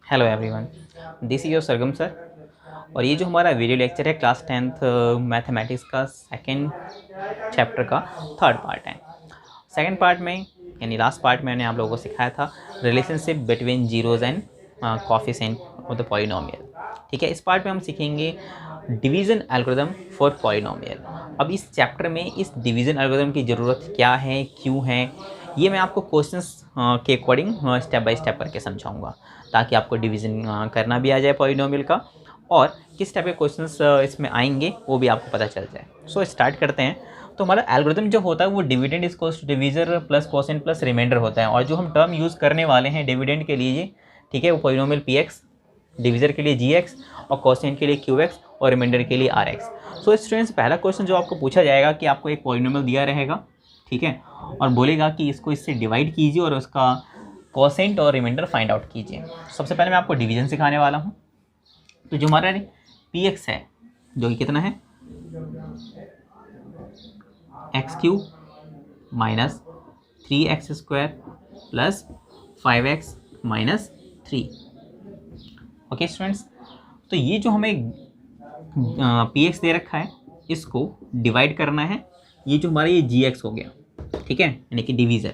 Hello everyone, this is your Sargam sir. और ये जो हमारा वीडियो लेक्चर है क्लास 10th मैथमेटिक्स का सेकंड चैप्टर का थर्ड पार्ट है। सेकंड पार्ट में यानी लास्ट पार्ट में मैंने आप लोगों को सिखाया था relationship between zeros and coefficient of the polynomial. ठीक है, इस पार्ट में हम सीखेंगे डिवीज़न एल्गोरिथम फॉर पॉलिनोमियल। अब इस चैप्टर में इस डिवीज़न एल्गोरिथम की ज़रूरत क्या है, क्यों है, ये मैं आपको क्वेश्चंस के अकॉर्डिंग स्टेप बाय स्टेप करके समझाऊंगा ताकि आपको डिवीज़न करना भी आ जाए पॉलिनोमियल का, और किस टाइप के क्वेश्चंस इसमें आएंगे वो भी आपको पता चल जाए। सो स्टार्ट करते हैं। तो हमारा एल्गोरिथम जो होता है वो dividend is equals to divisor plus quotient plus remainder होता है। और जो हम टर्म यूज़ करने वाले हैं डिविडेंड के लिए, ठीक है, वो पॉलिनोमियल पी एक्स, डिवीज़र के लिए जी एक्स, और कोसेंट के लिए क्यू एक्स, और रिमाइंडर के लिए आर एक्स। सो स्टूडेंट्स, पहला क्वेश्चन जो आपको पूछा जाएगा कि आपको एक पॉलिनोमियल दिया रहेगा, ठीक है, और बोलेगा कि इसको इससे डिवाइड कीजिए और उसका कोसेंट और रिमाइंडर फाइंड आउट कीजिए। सबसे पहले मैं आपको डिवीजन सिखाने वाला हूँ। तो जो हमारा पी एक्स है, जो कि कितना है, x cube minus 3x² plus 5x minus 3। Okay students, तो ये जो हमें पी एक्स दे रखा है इसको डिवाइड करना है। ये जो हमारा ये जी एक्स हो गया, ठीक है, यानी कि डिवीज़र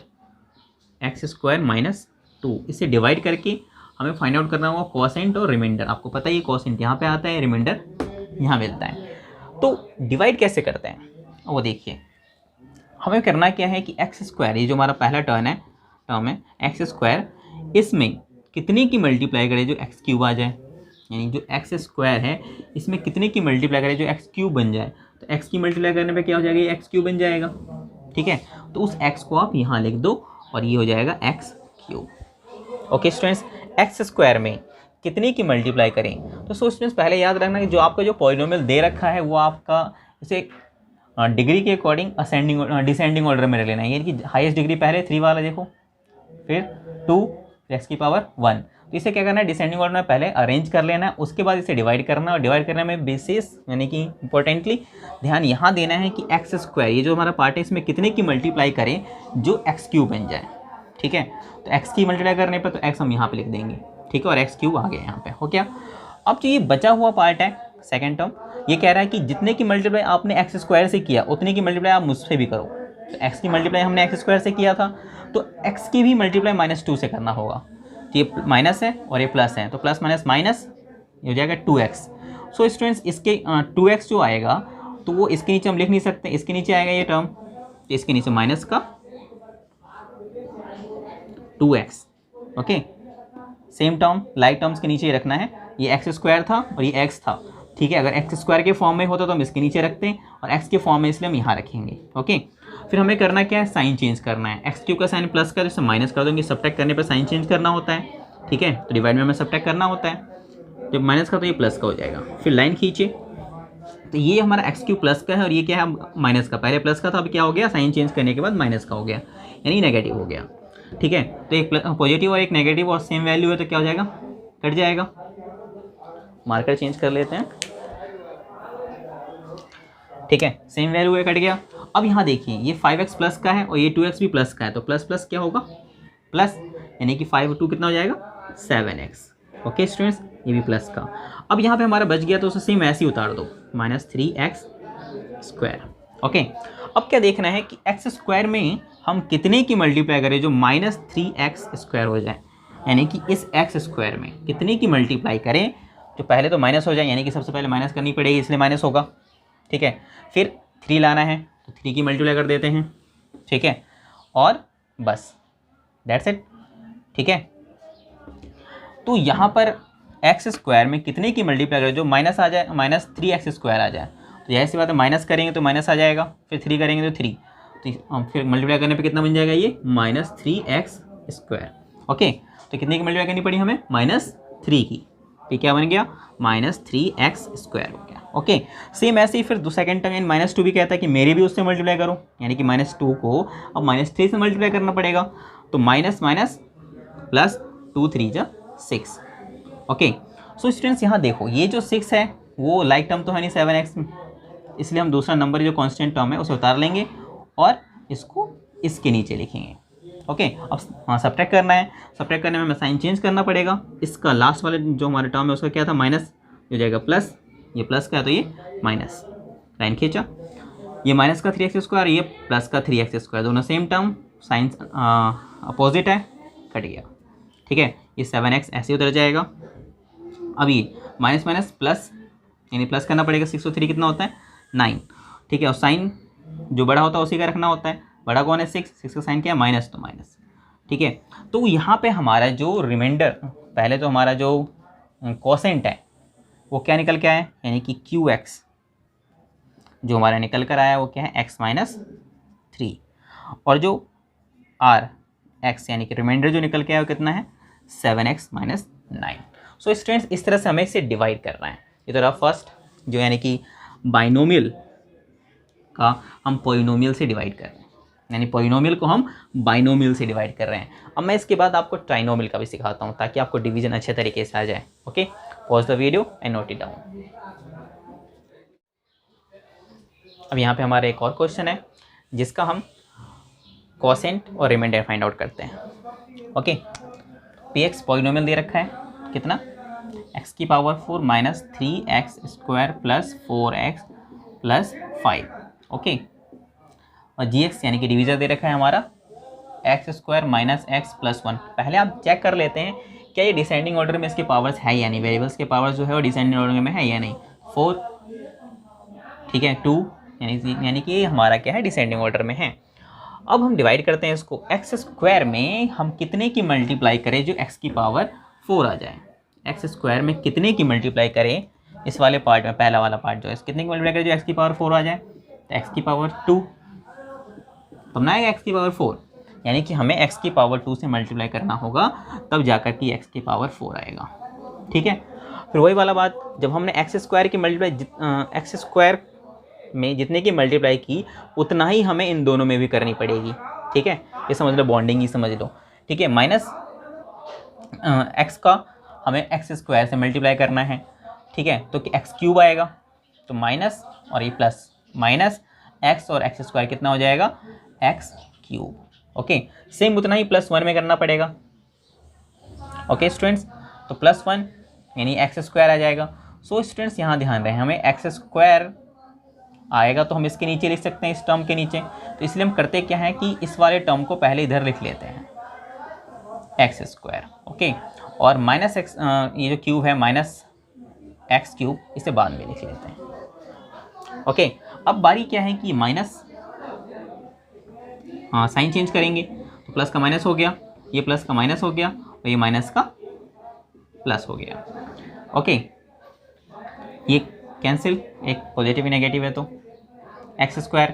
x² माइनस 2, इसे डिवाइड करके हमें फाइंड आउट करना होगा कोसेंट और रिमाइंडर। आपको पता है ये कोसेंट यहाँ पे आता है, रिमाइंडर यहाँ मिलता है। तो डिवाइड कैसे करते हैं वो देखिए। हमें करना क्या है कि x², ये जो हमारा पहला टर्म है x², इसमें कितने की मल्टीप्लाई करें जो x³ आ जाए, यानी जो x² है इसमें कितने की मल्टीप्लाई करें जो x³ बन जाए। तो x की मल्टीप्लाई करने पे क्या हो जाएगा, ये x³ बन जाएगा, ठीक है। तो उस x को आप यहाँ लिख दो और ये हो जाएगा x³। ओके स्टूडेंट्स, x² में कितने की मल्टीप्लाई करें। तो स्टूडेंट्स पहले याद रखना कि जो आपका जो पॉलिनोमियल दे रखा है वो आपका इसे डिग्री के अकॉर्डिंग असेंडिंग डिसेंडिंग ऑर्डर में लेना है, यानी कि हाईएस्ट डिग्री पहले 3 वाला देखो, फिर 2, फिर x की पावर 1। तो इसे क्या करना है, डिसेंडिंग ऑर्डर में पहले अरेंज कर लेना है, उसके बाद इसे डिवाइड करना है। और डिवाइड करने में विशेष यानी कि इंपॉर्टेंटली ध्यान यहाँ देना है कि x², ये जो हमारा पार्ट है, इसमें कितने की मल्टीप्लाई करें जो x³ बन जाए, ठीक है। तो x की मल्टीप्लाई करने पर तो x हम यहाँ पे लिख देंगे, ठीक है, और x³ आ गया यहाँ पे, हो गया। अब जो ये बचा हुआ पार्ट है सेकेंड टर्म, ये कह रहा है कि जितने की मल्टीप्लाई आपने x² से किया उतने की मल्टीप्लाई आप मुझसे भी करो। तो x की मल्टीप्लाई हमने x² से किया था, तो x की भी मल्टीप्लाई -2 से करना होगा। तो ये माइनस है और ये प्लस है, तो प्लस माइनस माइनस ये हो जाएगा 2x। सो स्टूडेंट्स, इसके 2x जो आएगा तो वो इसके नीचे हम लिख नहीं सकते, इसके नीचे आएगा ये टर्म, तो इसके नीचे माइनस का 2x। Okay, same term like terms के नीचे रखना है। ये x² था और ये x था, ठीक है। अगर x² के फॉर्म में होता तो हम इसके नीचे रखते हैं, और x के फॉर्म में इसलिए हम यहाँ रखेंगे। ओके, फिर हमें करना क्या है, साइन चेंज करना है। x³ का साइन प्लस का जैसे माइनस कर देंगे, सब्ट्रैक्ट करने पर साइन चेंज करना होता है, ठीक है। तो डिवाइड में हमें सब्ट्रैक्ट करना होता है, जब माइनस का तो ये प्लस का हो जाएगा। फिर लाइन खींचे, तो ये हमारा x³ प्लस का है और ये क्या है, माइनस का। पहले प्लस का था, अब क्या हो गया, साइन चेंज करने के बाद माइनस का हो गया, यानी नेगेटिव हो गया, ठीक है। तो एक पॉजिटिव और एक नेगेटिव और सेम वैल्यू है तो क्या हो जाएगा, कट जाएगा। मार्कर चेंज कर लेते हैं, ठीक है, सेम वैल्यू है, कट गया। अब यहाँ देखिए ये 5x प्लस का है और ये 2x भी प्लस का है, तो प्लस प्लस क्या होगा, प्लस, यानी कि 5 और 2 कितना हो जाएगा, 7x। ओके स्टूडेंट्स, ये भी प्लस का। अब यहाँ पे हमारा बच गया तो उसे सेम ऐसे ही उतार दो, -3x²। ओके, अब क्या देखना है कि x² में हम कितने की मल्टीप्लाई करें जो -3x² हो जाए, यानी कि इस x² में कितने की मल्टीप्लाई करें जो पहले तो माइनस हो जाए, यानी कि सबसे पहले माइनस करनी पड़ेगी इसलिए माइनस होगा, ठीक है। फिर 3 लाना है तो 3 की मल्टीप्लाई कर देते हैं, ठीक है, और बस दैट्स इट, ठीक है। तो यहाँ पर x² में कितने की मल्टीप्लाई करें जो माइनस आ जाए, -3x² आ जाए। तो यही सी बात है, माइनस करेंगे तो माइनस आ जाएगा, फिर 3 करेंगे तो 3, तो फिर मल्टीप्लाई करने पे कितना बन जाएगा, ये -3x²। ओके, तो कितने की मल्टीप्लाई करनी पड़ी हमें, -3 की, तो क्या बन गया, -3x² हो गया। ओके, सेम ऐसे ही फिर सेकंड टर्म -2 भी कहता है कि मेरे भी उससे मल्टीप्लाई करो, यानी कि -2 को अब -3 से मल्टीप्लाई करना पड़ेगा। तो माइनस माइनस प्लस 2 3 जा 6। ओके, सो स्टूडेंट्स यहाँ देखो ये जो 6 है वो लाइक टर्म तो है नहीं 7x में, इसलिए हम दूसरा नंबर जो कांस्टेंट टर्म है उसे उतार लेंगे और इसको इसके नीचे लिखेंगे। ओके, अब सब्ट्रैक्ट करना है। सब्ट्रैक्ट करने में हमें साइन चेंज करना पड़ेगा। इसका लास्ट वाले जो हमारे टर्म है उसका क्या था, माइनस, हो जाएगा प्लस, ये प्लस का है तो ये माइनस, लाइन खींचा, ये माइनस का 3x², ये प्लस का 3x², दोनों सेम टर्म, साइन अपोजिट है, कट गया। ठीक है, ये 7x ऐसे उधर जाएगा। अब ये माइनस माइनस प्लस, यानी प्लस करना पड़ेगा, 6 और 3 कितना होता है 9। ठीक है, और साइन जो बड़ा होता है उसी का रखना होता है। बड़ा कौन है 6 का साइन क्या है माइनस, तो माइनस। ठीक है, तो यहाँ पे हमारा जो रिमाइंडर, पहले तो हमारा जो कोसेंट है वो क्या निकल के आया, यानी कि QX जो हमारा निकल कर आया वो क्या है x माइनस 3, और जो RX यानी कि रिमाइंडर जो निकल के आया वो कितना है 7x माइनस 9। सो स्टूडेंट्स इस तरह से हमें इसे डिवाइड करना है। ये तो रहा फर्स्ट, जो यानी कि बाइनोमियल का हम पॉलिनोमियल से डिवाइड कर रहे हैं, यानी पॉलिनोमियल को हम बाइनोमियल से डिवाइड कर रहे हैं। अब मैं इसके बाद आपको ट्राइनोमियल का भी सिखाता हूँ ताकि आपको डिवीजन अच्छे तरीके से आ जाए। Okay, pause the video and note it down. अब यहाँ पे हमारा एक और क्वेश्चन है जिसका हम कोसेंट और रिमाइंडर फाइंड आउट करते हैं। ओके, Px पॉलिनोमियल दे रखा है, कितना x की power 4 minus 3x² plus 4x plus 5। Okay, और gx यानी कि डिवीजर दे रखा है हमारा x² माइनस x प्लस 1। पहले आप चेक कर लेते हैं क्या ये डिसेंडिंग ऑर्डर में इसके पावर्स है या नहीं, वेरिएबल्स के पावर्स जो है वो डिसेंडिंग ऑर्डर में है या नहीं। 4, ठीक है, 2 यानी कि हमारा क्या है डिसेंडिंग ऑर्डर में है। अब हम डिवाइड करते हैं इसको, x² में हम कितने की मल्टीप्लाई करें जो x की पावर 4 आ जाए। x² में कितने की मल्टीप्लाई करें इस वाले पार्ट में, पहला वाला पार्ट जो है कितने की मल्टीप्लाई करें जो x की पावर 4 आ जाए, तो x की पावर 2, तब ना आएगा x की पावर 4, यानी कि हमें x की पावर 2 से मल्टीप्लाई करना होगा तब जाकर कि x की पावर 4 आएगा। ठीक है, फिर वही वाला बात, जब हमने x² की मल्टीप्लाई x² में जितने की मल्टीप्लाई की उतना ही हमें इन दोनों में भी करनी पड़ेगी। ठीक है, ये समझ लो, बॉन्डिंग ही समझ लो। ठीक है, माइनस x का हमें x² से मल्टीप्लाई करना है। ठीक है, तो x³ आएगा, तो माइनस और ये प्लस, माइनस x और x² कितना हो जाएगा x³। ओके, सेम उतना ही +1 में करना पड़ेगा। ओके स्टूडेंट्स, तो +1 यानी x² आ जाएगा। सो स्टूडेंट्स यहाँ ध्यान रहे, हमें x² आएगा तो हम इसके नीचे लिख सकते हैं, इस टर्म के नीचे। तो इसलिए हम करते क्या है कि इस वाले टर्म को पहले इधर लिख लेते हैं x²। ओके, और माइनस x, ये जो क्यूब है माइनस x³, इसे बाद में लिख लेते हैं। ओके, अब बारी क्या है कि माइनस, साइन चेंज करेंगे तो प्लस का माइनस हो गया, ये प्लस का माइनस हो गया और ये माइनस का प्लस हो गया। ओके, ये कैंसिल, एक पॉजिटिव नेगेटिव है तो x²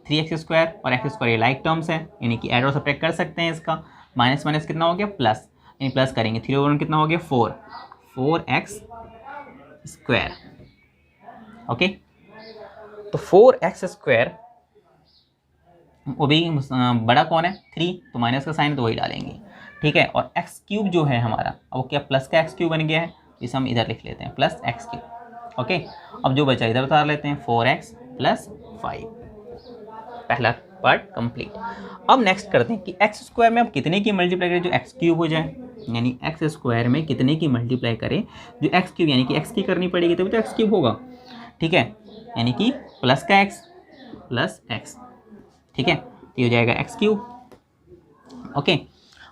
3x² और x² ये लाइक टर्म्स है, यानी कि ऐड और सब्ट्रैक्ट कर सकते हैं इसका। माइनस माइनस कितना हो गया प्लस, यानी प्लस करेंगे 3 और 1 कितना हो गया 4x²। ओके, तो 4x² वो भी बड़ा कौन है 3, तो माइनस का साइन तो वही डालेंगे। ठीक है, और x³ जो है हमारा, अब वो क्या प्लस का x³ बन गया है, इसे हम इधर लिख लेते हैं प्लस x³। ओके, अब जो बचा इधर उतार लेते हैं 4x प्लस 5। पहला पार्ट कंप्लीट। अब नेक्स्ट करते हैं कि x² में अब कितने की मल्टीप्लाई करें जो x³ हो जाए, यानी x² में कितने की मल्टीप्लाई करें जो x³ यानी कि x की करनी पड़ेगी तभी तो x³ होगा। ठीक है, यानी कि प्लस का x प्लस x। ठीक है, तो ये हो जाएगा x³। ओके,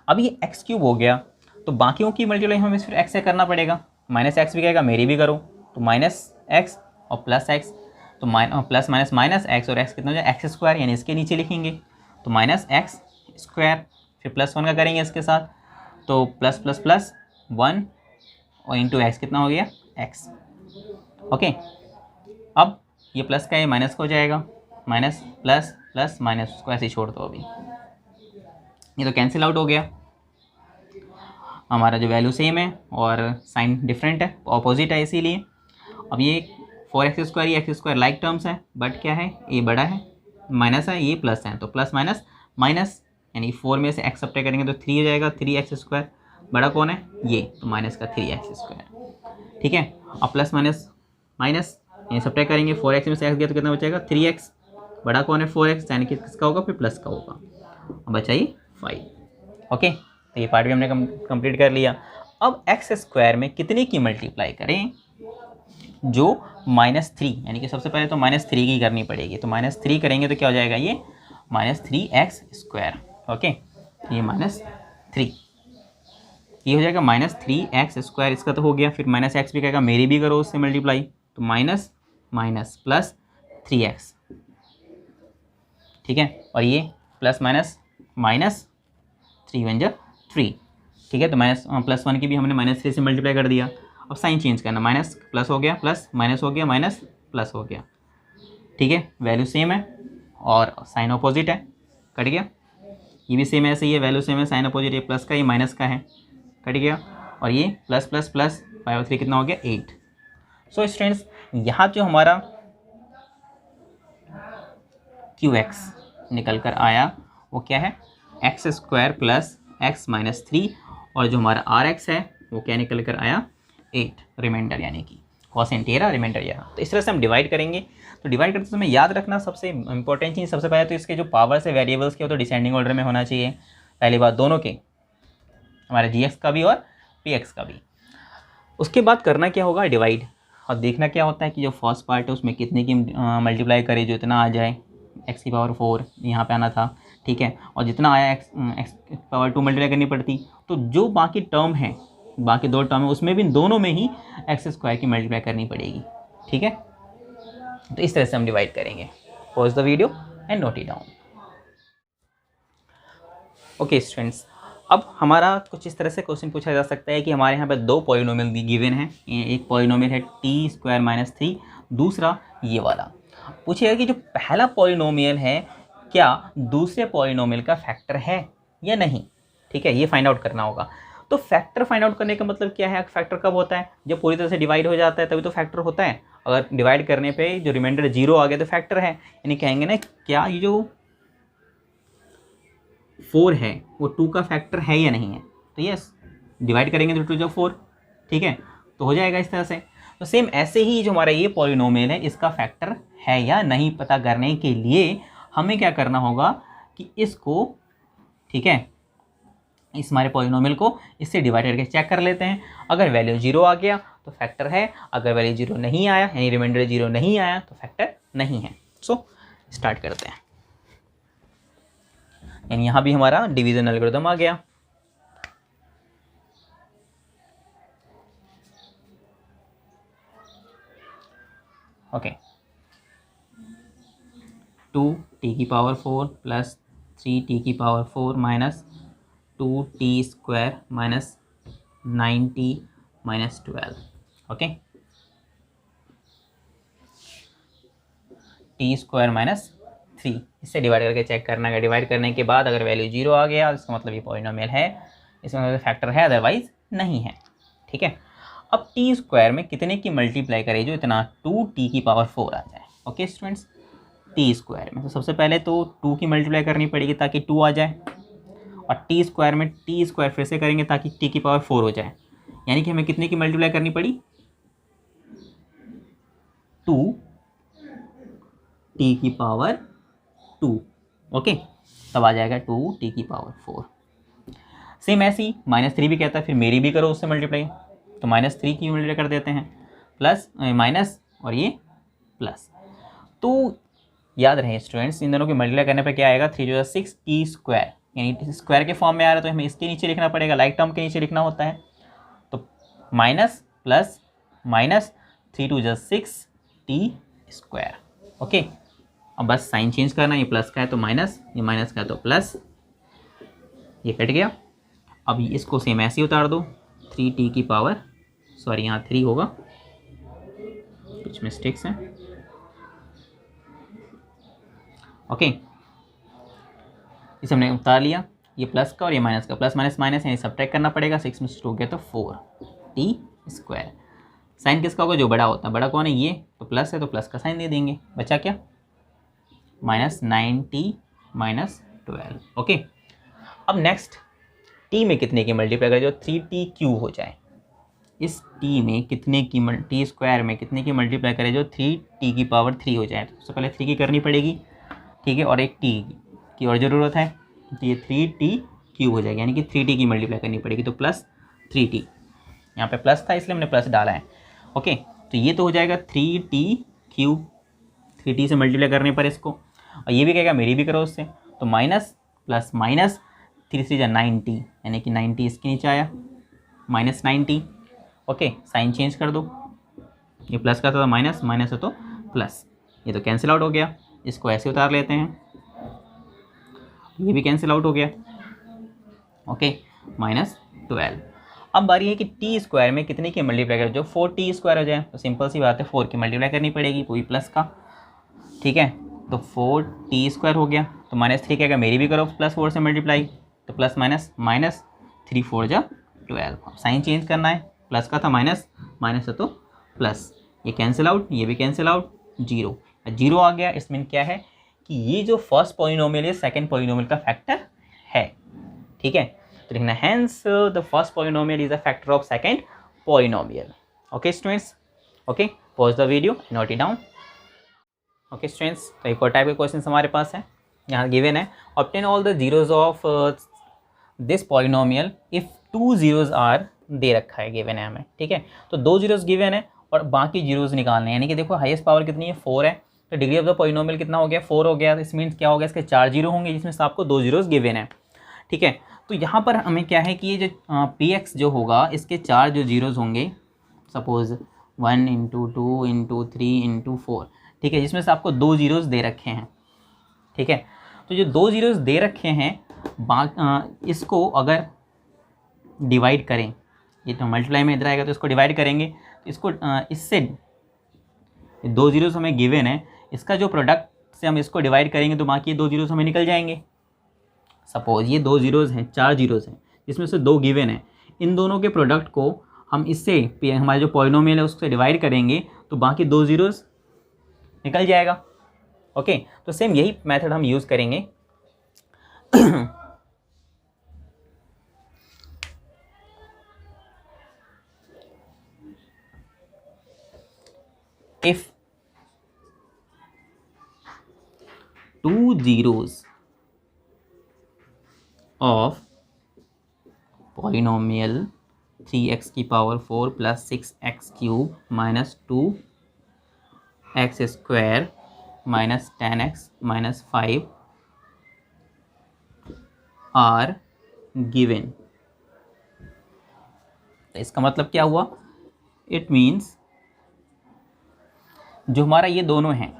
अब ये x³ हो गया तो बाकियों की मल्टीप्लाई हमें फिर x से करना पड़ेगा। माइनस x भी कहेगा, मेरी भी करो, तो माइनस x और प्लस x, तो प्लस माइनस माइनस x और x कितना हो जाए x², यानी इसके नीचे लिखेंगे तो माइनस x², फिर +1 का करेंगे इसके साथ तो प्लस प्लस प्लस 1 और इंटू x कितना हो गया x। ओके, अब ये प्लस का ये माइनस का हो जाएगा, माइनस प्लस प्लस माइनस, उसको ऐसे ही छोड़ दो। अभी ये तो कैंसिल आउट हो गया, हमारा जो वैल्यू सेम है और साइन डिफरेंट है, ऑपोजिट है, इसीलिए अब ये 4x², ये x² लाइक टर्म्स है, बट क्या है ये बड़ा है, माइनस है, ये प्लस है, तो प्लस माइनस माइनस, यानी 4 में से x सब्ट्रैक्ट करेंगे तो 3 हो जाएगा, 3x², बड़ा कौन है ये, तो माइनस का 3x²। ठीक है, अब प्लस माइनस माइनस, यानी सब्ट्रैक्ट करेंगे 4x में से x गया तो कितना बचेगा 3x, बड़ा कौन है 4x, यानी कि किसका होगा फिर प्लस का होगा, अब बचाइए 5। ओके, तो ये पार्ट भी हमने कंप्लीट कर लिया। अब एक्स स्क्वायर में कितने की मल्टीप्लाई करें, जो -3, यानी कि सबसे पहले तो -3 की करनी पड़ेगी, तो -3 करेंगे तो क्या हो जाएगा, ये -3x²। ओके, ये -3 ये हो जाएगा -3x², इसका तो हो गया। फिर -x भी कहेगा, मेरी भी करो उससे मल्टीप्लाई, तो माइनस माइनस प्लस 3x, ठीक है, और ये प्लस माइनस माइनस 3 × 3, ठीक है, तो +1 की भी हमने -3 से मल्टीप्लाई कर दिया। अब साइन चेंज करना, माइनस प्लस हो गया, प्लस माइनस हो गया, माइनस प्लस हो गया, ठीक है, वैल्यू सेम है और साइन अपोजिट है, कट गया। ये भी सेम ऐसे ही है, वैल्यू सेम है, साइन अपोजिट, ये प्लस का ये माइनस का है, कट गया। और ये प्लस प्लस प्लस 5/3 कितना हो गया, 8। सो स्टूडेंट्स, यहाँ जो हमारा QX निकल कर आया वो क्या है, x² + x - 3, और जो हमारा RX है वो क्या निकल कर आया, 8 रिमाइंडर, यानी कि क्वोशिएंट ये रहा, रिमाइंडर ये रहा। तो इस तरह से हम डिवाइड करेंगे। तो डिवाइड करते समय याद रखना सबसे इंपॉर्टेंट चीज़, सबसे पहले तो इसके जो पावर्स है वेरिएबल्स के वो तो डिसेंडिंग ऑर्डर में होना चाहिए, पहली बात, दोनों के, हमारे GX का भी और PX का भी। उसके बाद करना क्या होगा, डिवाइड, और देखना क्या होता है कि जो फर्स्ट पार्ट है उसमें कितने की मल्टीप्लाई करे, जो इतना आ जाए, x⁴ यहाँ पे आना था, ठीक है, और जितना आया x⁴ मल्टीप्लाई करनी पड़ती, तो जो बाकी टर्म है, बाकी 2 टर्म है, उसमें भी दोनों में ही x² की मल्टीप्लाई करनी पड़ेगी, ठीक है। तो इस तरह से हम डिवाइड करेंगे। Pause the video and note it down. Okay students, अब हमारा कुछ इस तरह से क्वेश्चन पूछा जा सकता है कि हमारे यहाँ पे 2 पॉलिनोमियल गिवन हैं, एक पॉलिनोमियल है t² - 3, दूसरा ये वाला। पूछेगा कि जो पहला पॉलिनोमियल है क्या दूसरे पॉलिनोमियल का फैक्टर है या नहीं, ठीक है, ये फाइंड आउट करना होगा। तो फैक्टर फाइंड आउट करने का मतलब क्या है, फैक्टर कब होता है, जब पूरी तरह से डिवाइड हो जाता है तभी तो फैक्टर होता है। अगर डिवाइड करने पे जो रिमाइंडर 0 आ गया तो फैक्टर है, यानी कहेंगे ना, क्या ये जो 4 है वो 2 का फैक्टर है या नहीं है, तो यस, डिवाइड करेंगे तो 2 × 4, ठीक है, तो हो जाएगा इस तरह से। तो सेम ऐसे ही जो हमारा ये पॉलिनोमियल है इसका फैक्टर है या नहीं पता करने के लिए हमें क्या करना होगा कि इसको, ठीक है, इस हमारे पॉलिनोमियल को इससे डिवाइड करके चेक कर लेते हैं। अगर वैल्यू 0 आ गया तो फैक्टर है, अगर वैल्यू 0 नहीं आया, यानी रिमाइंडर 0 नहीं आया, तो फैक्टर नहीं है। सो स्टार्ट करते हैं। यानी यहाँ भी हमारा डिवीजन एल्गोरिथम आ गया। Okay, 2t⁴ + 3t⁴ minus 2t² minus 9t minus 12। Okay, t² minus 3, इससे डिवाइड करके चेक करना है। डिवाइड करने के बाद अगर वैल्यू 0 आ गया इसका मतलब ये पॉलिनोमियल है, इसका मतलब फैक्टर है, अदरवाइज नहीं है, ठीक है। अब t² में कितने की मल्टीप्लाई करें जो इतना 2t⁴ आ जाए। ओके स्टूडेंट्स, t² में तो सबसे पहले तो 2 की मल्टीप्लाई करनी पड़ेगी ताकि 2 आ जाए, और t² में t² फिर से करेंगे ताकि t⁴ हो जाए, यानी कि हमें कितने की मल्टीप्लाई करनी पड़ी, 2t⁴, ओके, तब आ जाएगा 2t⁴। सेम ऐसे ही -3 भी कहता है, फिर मेरी भी करो उससे मल्टीप्लाई, तो -3 की मल्टीप्लाई कर देते हैं, प्लस माइनस और ये प्लस। तो याद रहे स्टूडेंट्स, इन दोनों की मल्टीप्लाई करने पर क्या आएगा, 3 × 6 t², यानी स्क्वायर के फॉर्म में आ रहा है तो हमें इसके नीचे लिखना पड़ेगा, लाइक टर्म के नीचे लिखना होता है। तो minus plus minus 3 × 6 t²। Okay, अब बस साइन चेंज करना, ये प्लस का है तो माइनस, ये माइनस का है तो प्लस, ये कट गया। अब इसको सेम ऐसे ही उतार दो, 3t⁴, सॉरी यहाँ 3 होगा, कुछ मिस्टेक्स हैं। ओके, इसे हमने उतार लिया, ये प्लस का और ये माइनस का, प्लस माइनस माइनस, यानी सब्ट्रैक्ट करना पड़ेगा, 6 में से 2 गया तो 4t²। साइन किसका होगा, जो बड़ा होता है, बड़ा कौन है, ये तो प्लस है तो प्लस का साइन दे देंगे, बचा क्या, -9t माइनस 12। ओके, अब नेक्स्ट t में कितने की मल्टीप्लाई करें जो 3t³ हो जाए, इस t में कितने की t² में कितने की मल्टीप्लाई करें जो 3t⁴ हो जाए। तो सबसे पहले 3 की करनी पड़ेगी, ठीक है, और एक t की और ज़रूरत है, तो ये 3t क्यूब हो जाएगा, यानी कि 3t की मल्टीप्लाई करनी पड़ेगी, तो प्लस 3t। यहाँ पे प्लस था इसलिए हमने प्लस डाला है। ओके, तो ये तो हो जाएगा 3t क्यूब, 3t से मल्टीप्लाई करने पर इसको, और ये भी कहेगा मेरी भी करो उससे, तो माइनस प्लस माइनस 3×3 = 90, यानी कि 90 इसके नीचे आया, माइनस 90। ओके, साइन चेंज कर दो, ये प्लस का था माइनस, माइनस है तो प्लस, ये तो कैंसिल आउट हो गया, इसको ऐसे उतार लेते हैं, ये भी कैंसिल आउट हो गया। ओके, -12। अब बारी है कि टी स्क्वायर में कितने की मल्टीप्लाई करें, जो 4t स्क्वायर हो जाए, तो सिंपल सी बात है 4 की मल्टीप्लाई करनी पड़ेगी पूरी प्लस का, ठीक है, तो 4t स्क्वायर हो गया, तो -3 क्या, मेरी भी करो प्लस 4 से मल्टीप्लाई, तो plus minus minus 3 4 = 12। Sign change करना है, प्लस का था माइनस, माइनस है तो प्लस, ये कैंसिल आउट, ये भी कैंसिल आउट, जीरो, जीरो आ गया। इसमें क्या है कि ये जो फर्स्ट पॉलिनोमियल है सेकंड पॉलिनोमियल का फैक्टर है, ठीक है, तो लिखना hence the first polynomial is a factor of second polynomial. Okay students, okay, pause the video, note it down. Okay students, तो एक और टाइप के क्वेश्चन हमारे पास है, यहाँ गिवन है, obtain all the zeros of this polynomial if 2 zeros are, दे रखा है गिवन है हमें, ठीक है, तो 2 जीरोज गिवन है और बाकी जीरोज निकालने हैं, यानी कि देखो हाईएस्ट पावर कितनी है, 4 है, तो डिग्री ऑफ द पॉलिनोमियल कितना हो गया, 4 हो गया, इस मीन्स क्या हो गया, इसके 4 जीरो होंगे, जिसमें से आपको 2 जीरोज गिवन है, ठीक है। तो यहाँ पर हमें क्या है कि ये जो पी एक्स जो होगा, इसके 4 जो जीरोज होंगे, सपोज 1 × 2 × 3 × 4, ठीक है, जिसमें से आपको 2 जीरोज दे रखे हैं, ठीक है, तो जो 2 जीरोज दे रखे हैं, इसको अगर डिवाइड करें, ये तो मल्टीप्लाई में इधर आएगा, तो इसको डिवाइड करेंगे, तो इसको इससे 2 जीरोज हमें गिवन है, इसका जो प्रोडक्ट से हम इसको डिवाइड करेंगे, तो बाकी 2 जीरोज हमें निकल जाएंगे। सपोज ये 2 जीरोज हैं, 4 जीरोज हैं, जिसमें से 2 गिवन है, इन दोनों के प्रोडक्ट को हम इससे हमारे जो पॉलिनोमियल है उससे डिवाइड करेंगे, तो बाकी 2 जीरोज निकल जाएगा। ओके, तो सेम यही मेथड हम यूज़ करेंगे। if 2 zeros of polynomial 3x की power 4 + 6x cube - 2x square - 10x - 5 are given, तो इसका मतलब क्या हुआ, इट मीन्स जो हमारा ये दोनों हैं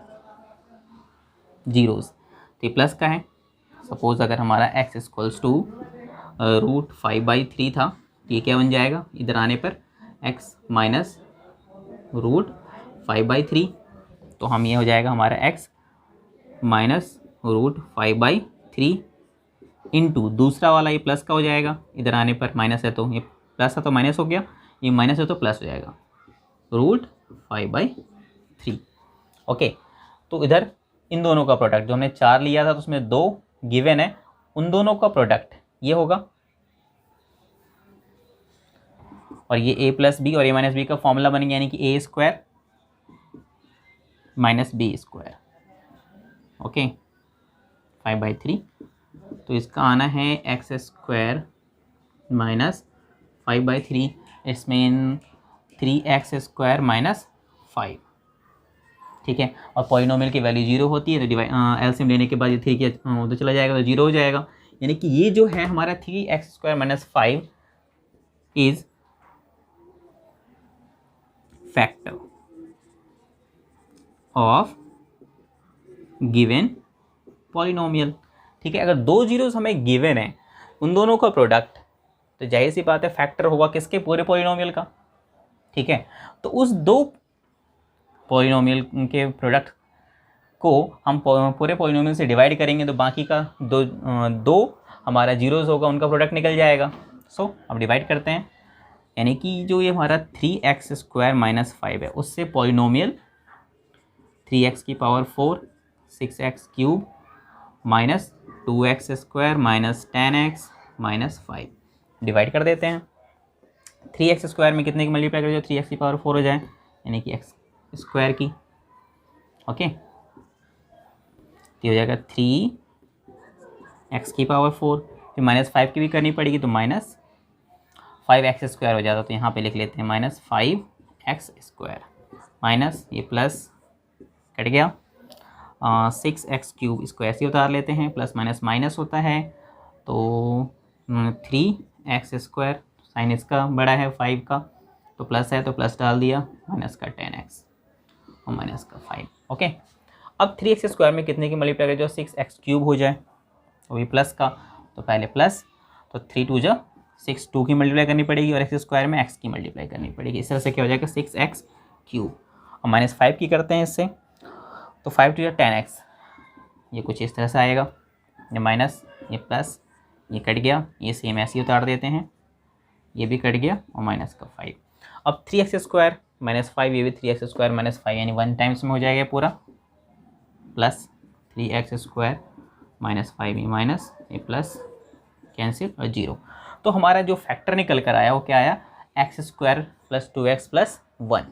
जीरोस, तो ये प्लस का है, सपोज अगर हमारा x = √5/3 था, ये क्या बन जाएगा इधर आने पर, x - √5/3, तो हम ये हो जाएगा हमारा x - √5/3 इंटू दूसरा वाला ये प्लस का हो जाएगा, इधर आने पर माइनस है तो ये प्लस है तो माइनस हो गया, ये माइनस है तो प्लस हो जाएगा, √5/3। ओके, तो इधर इन दोनों का प्रोडक्ट जो हमने 4 लिया था, तो उसमें 2 गिवन है, उन दोनों का प्रोडक्ट ये होगा, और ये a + b और a - b का फॉर्मूला बन गया, यानी कि a² - b²। ओके, 5/3, तो इसका आना है x² - 5/3, इसमें 3x² - 5, ठीक है, और पॉलिनोमियल की वैल्यू 0 होती है, तो एलसीएम लेने के बाद ये 3 की उधर चला जाएगा, तो 0 हो जाएगा, यानी कि ये जो है हमारा 3x² - 5 is factor of given polynomial, ठीक है। अगर 2 जीरोस हमें गिवन है, उन दोनों का प्रोडक्ट, तो जाहिर सी बात है फैक्टर होगा किसके, पूरे पॉलिनोमियल का, ठीक है। तो उस 2 पॉलिनोमियल के प्रोडक्ट को हम पूरे पॉलिनोमियल से डिवाइड करेंगे, तो बाकी का दो हमारा जीरोस होगा, उनका प्रोडक्ट निकल जाएगा। सो अब डिवाइड करते हैं, यानी कि जो ये हमारा 3x² - 5 है, उससे पॉलिनोमियल 3x की power 4 6x cube minus 2x² - 10x - 5 divide कर देते हैं। 3x² में कितने की मल्टीप्लाई कर, जो 3x की पावर 4 हो जाए, यानी कि x² की, ओके, तो हो जाएगा 3x की पावर 4 फिर -5 की भी करनी पड़ेगी तो -5x² हो जाता। तो यहाँ पे लिख लेते हैं -5x² माइनस ये प्लस कट गया 6x³ इसको ऐसे उतार लेते हैं, प्लस माइनस माइनस होता है तो 3x², साइन इसका बड़ा है 5 का तो प्लस है तो प्लस डाल दिया, माइनस का 10x और माइनस का 5। ओके, अब 3x² में कितने की मल्टीप्लाई करें जो 6x³ हो जाए, तो ये प्लस का, तो पहले प्लस, तो 3 2 जा 6, 2 की मल्टीप्लाई करनी पड़ेगी और x² में x की मल्टीप्लाई करनी पड़ेगी। इस तरह से क्या हो जाएगा 6x³ और -5 की करते हैं इससे, तो 5 2 जा 10x, ये कुछ इस तरह से आएगा, ये माइनस ये प्लस ये कट गया, ये सेम ऐसे ही उतार देते हैं, ये भी कट गया और माइनस का 5। अब 3x² -5, ये भी 3x² -5 यानी 1 टाइम्स में हो जाएगा पूरा, प्लस 3x² -5 ये माइनस ये प्लस कैंसिल और 0। तो हमारा जो फैक्टर निकल कर आया वो क्या आया, x² + 2x + 1।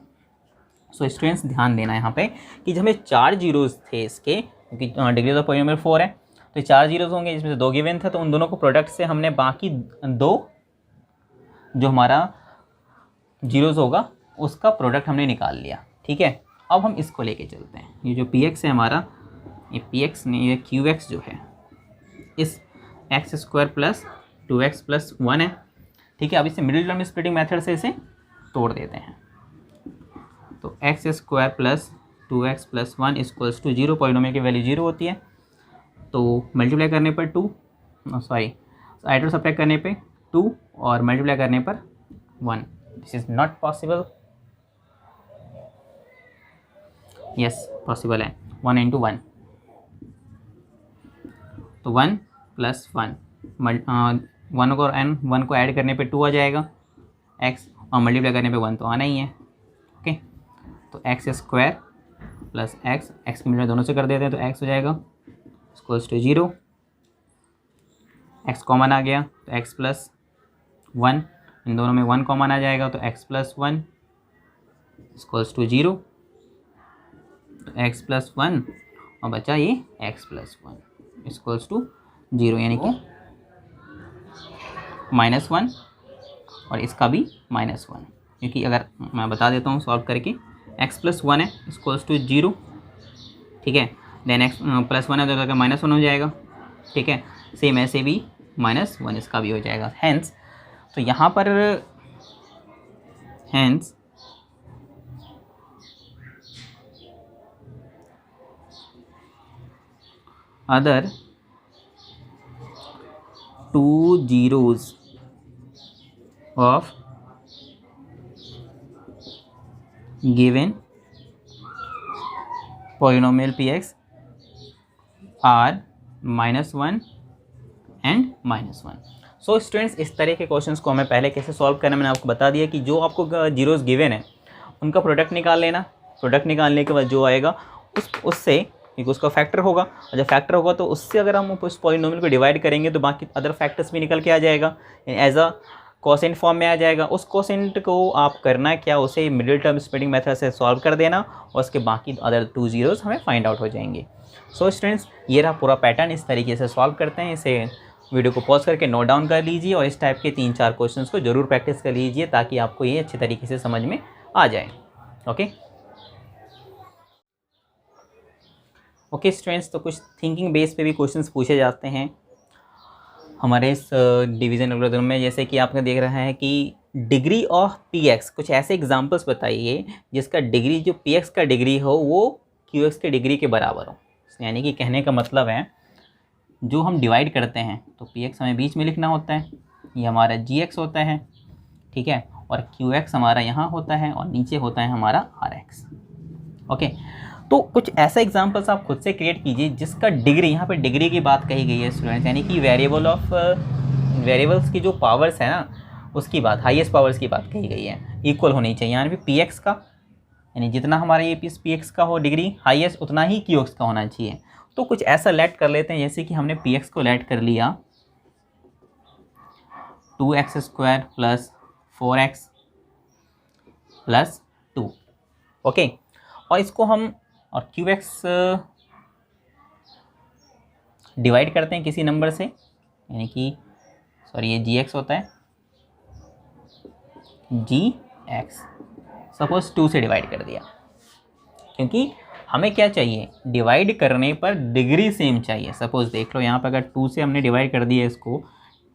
सो स्टूडेंट्स ध्यान देना यहाँ पे कि जब हमें 4 जीरोज़ थे इसके, क्योंकि डिग्री ऑफ पॉलिनोमियल 4 है तो 4 जीरोज़ होंगे, जिसमें से 2 गिवन था, तो उन दोनों को प्रोडक्ट से हमने बाकी 2 जो हमारा जीरोज़ होगा उसका प्रोडक्ट हमने निकाल लिया। ठीक है, अब हम इसको लेके चलते हैं। ये जो px है हमारा, ये px नहीं, ये qx जो है इस x² + 2x + 1 है। ठीक है, अब इसे मिडिल टर्म स्प्लिटिंग मेथड से इसे तोड़ देते हैं। तो x² + 2x + 1 = 0, पॉलिनोमियल की वैल्यू 0 होती है। तो मल्टीप्लाई करने पर 2, सॉरी आइडर सब्ट्रैक्ट करने पे 2 और मल्टीप्लाई करने पर 1। This is not possible, yes possible है, 1 × 1, तो 1 + 1 1 को n 1 को ऐड करने पे 2 आ जाएगा x, और मल्टीप्लाई करने पे 1 तो आना ही है। ओके, तो x² + x की मल्टीप्लाई दोनों से कर देते हैं तो x हो जाएगा = 0, x कॉमन आ गया तो x + 1, इन दोनों में 1 कॉमन आ जाएगा तो x + 1 = 0, तो x + 1 और बचा ये x + 1 = 0, यानी कि -1 और इसका भी -1, क्योंकि अगर मैं बता देता हूँ सॉल्व करके, x + 1 है = 0। ठीक है, देन x + 1 है तो -1 हो जाएगा। ठीक है, सेम ऐसे भी -1 इसका भी हो जाएगा। हैंस तो यहाँ पर hence other 2 zeros of given polynomial px are -1 and -1। So students इस तरह के क्वेश्चंस को हमें पहले कैसे सॉल्व करना मैंने आपको बता दिया कि जो आपको जीरोज़ गिवन है उनका प्रोडक्ट निकाल लेना। प्रोडक्ट निकालने के बाद जो आएगा उससे क्योंकि उसका फैक्टर होगा, और जब फैक्टर होगा तो उससे अगर हम उस पॉलिनोमियल को डिवाइड करेंगे तो बाकी अदर फैक्टर्स भी निकल के आ जाएगा, एज अ कोसेंट फॉर्म में आ जाएगा। उस कोसेंट को आप करना क्या, उसे मिडिल टर्म स्प्लिटिंग मेथड से सॉल्व कर देना और उसके बाकी अदर 2 जीरोज़ हमें फाइंड आउट हो जाएंगे। सो स्टूडेंट्स ये रहा पूरा पैटर्न, इस तरीके से सॉल्व करते हैं। इसे वीडियो को पॉज करके नोट डाउन कर लीजिए और इस टाइप के 3-4 क्वेश्चंस को जरूर प्रैक्टिस कर लीजिए ताकि आपको ये अच्छे तरीके से समझ में आ जाए। ओके स्टूडेंट्स, तो कुछ थिंकिंग बेस पे भी क्वेश्चंस पूछे जाते हैं हमारे इस डिवीज़न एल्गोरिथम में। जैसे कि आपने देख रहा है कि डिग्री ऑफ px, कुछ ऐसे एग्जांपल्स बताइए जिसका डिग्री, जो px का डिग्री हो वो qx के डिग्री के बराबर हो। यानी कि कहने का मतलब है जो हम डिवाइड करते हैं तो px हमें बीच में लिखना होता है, ये हमारा gx होता है। ठीक है, और qx हमारा यहाँ होता है और नीचे होता है हमारा rx। ओके, तो कुछ ऐसा एग्जांपल्स आप खुद से क्रिएट कीजिए जिसका डिग्री, यहाँ पे डिग्री की बात कही गई है स्टूडेंट्स, यानी कि वेरिएबल्स की जो पावर्स है ना उसकी बात, हाईएस्ट पावर्स की बात कही गई है, इक्वल होनी चाहिए। यानी px का, यानी जितना हमारा ये px का हो डिग्री हाईएस्ट उतना ही qx का होना चाहिए। तो कुछ ऐसा लेट कर लेते हैं, जैसे कि हमने px को लेट कर लिया 2x² + 4x + 2। ओके, और इसको हम और qx डिवाइड करते हैं किसी नंबर से, यानी कि सॉरी ये जी एक्स होता है, जी एक्स। सपोज 2 से डिवाइड कर दिया, क्योंकि हमें क्या चाहिए, डिवाइड करने पर डिग्री सेम चाहिए। सपोज देख लो यहाँ पर अगर 2 से हमने डिवाइड कर दिया इसको,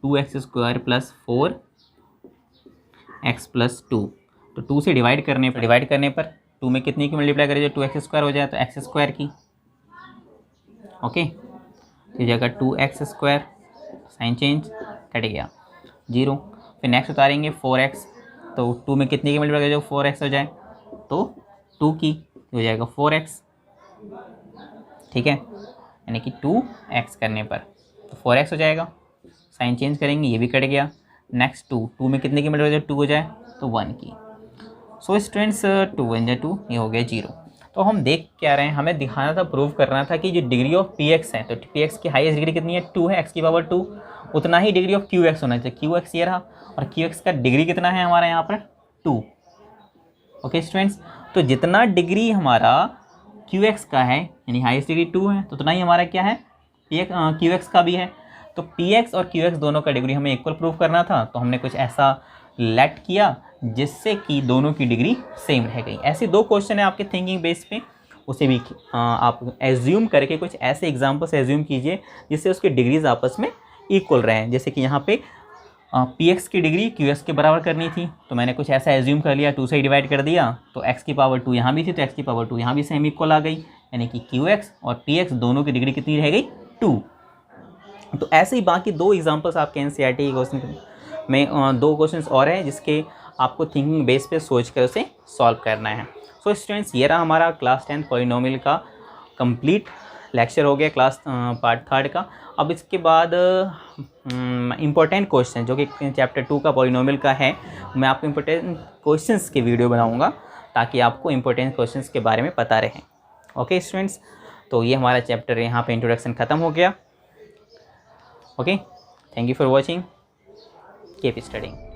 2x² प्लस 4x प्लस 2, तो 2 से डिवाइड करने पर 2 में कितनी की मल्टीप्लाई करें जो 2x² हो जाए, तो x² की। ओके, तो जाएगा 2x², साइन चेंज, कट गया 0। फिर नेक्स्ट उतारेंगे 4x, तो 2 में कितनी की मल्टीप्लाई करें जो 4x हो जाए, तो 2 की, हो जाएगा 4x। ठीक है, यानी कि 2x करने पर तो 4x हो जाएगा, साइन चेंज करेंगे, ये भी कट गया। नेक्स्ट 2 में कितने की मल्टीप्लाई 2 हो जाए, तो 1 की। सो स्टूडेंट्स 2 1 जा 2, ये हो गया 0। तो हम देख क्या रहे हैं, हमें दिखाना था, प्रूव करना था कि जो डिग्री ऑफ पी एक्स है, तो पी एक्स की हाईएस्ट डिग्री कितनी है, 2 है, x की पावर 2, उतना ही डिग्री ऑफ क्यू एक्स होना चाहिए। क्यू एक्स ये रहा, और क्यू एक्स का डिग्री कितना है हमारा यहाँ पर 2। ओके स्टूडेंट्स, तो जितना डिग्री हमारा क्यू एक्स का है, यानी हाईएस्ट डिग्री 2 है, तो उतना ही हमारा क्या है, क्यू एक्स का भी है। तो पी एक्स और क्यू एक्स दोनों का डिग्री हमें इक्वल प्रूव करना था, तो हमने कुछ ऐसा लेट किया जिससे कि दोनों की डिग्री सेम रह गई। ऐसे 2 क्वेश्चन है आपके थिंकिंग बेस पे, उसे भी आप एज्यूम करके कुछ ऐसे एग्जांपल्स एज्यूम कीजिए जिससे उसकी डिग्रीज आपस में इक्वल रहें। जैसे कि यहाँ पे पी एक्स की डिग्री क्यू एक्स के बराबर करनी थी, तो मैंने कुछ ऐसा एज्यूम कर लिया, 2 से डिवाइड कर दिया, तो x की पावर 2 यहाँ भी थी, तो x की पावर 2 यहाँ भी सेम इक्वल आ गई, यानी कि क्यू एक्स और पी एक्स दोनों की डिग्री कितनी रह गई, 2। तो ऐसे ही बाकी 2 एग्जांपल्स आपके एनसीईआरटी क्वेश्चन में 2 क्वेश्चंस और हैं जिसके आपको थिंकिंग बेस पे सोच कर उसे सॉल्व करना है। सो स्टूडेंट्स, ये रहा हमारा क्लास 10 पॉलिनोमियल का कंप्लीट लेक्चर हो गया, क्लास पार्ट 3 का। अब इसके बाद इम्पोर्टेंट क्वेश्चन जो कि चैप्टर 2 का पॉलिनोमियल का है, मैं आपको इम्पोर्टेंट क्वेश्चंस की वीडियो बनाऊंगा ताकि आपको इम्पोर्टेंट क्वेश्चंस के बारे में पता रहे। ओके स्टूडेंट्स, तो ये हमारा चैप्टर यहाँ पे इंट्रोडक्शन ख़त्म हो गया। Okay, thank you for watching, keep studying.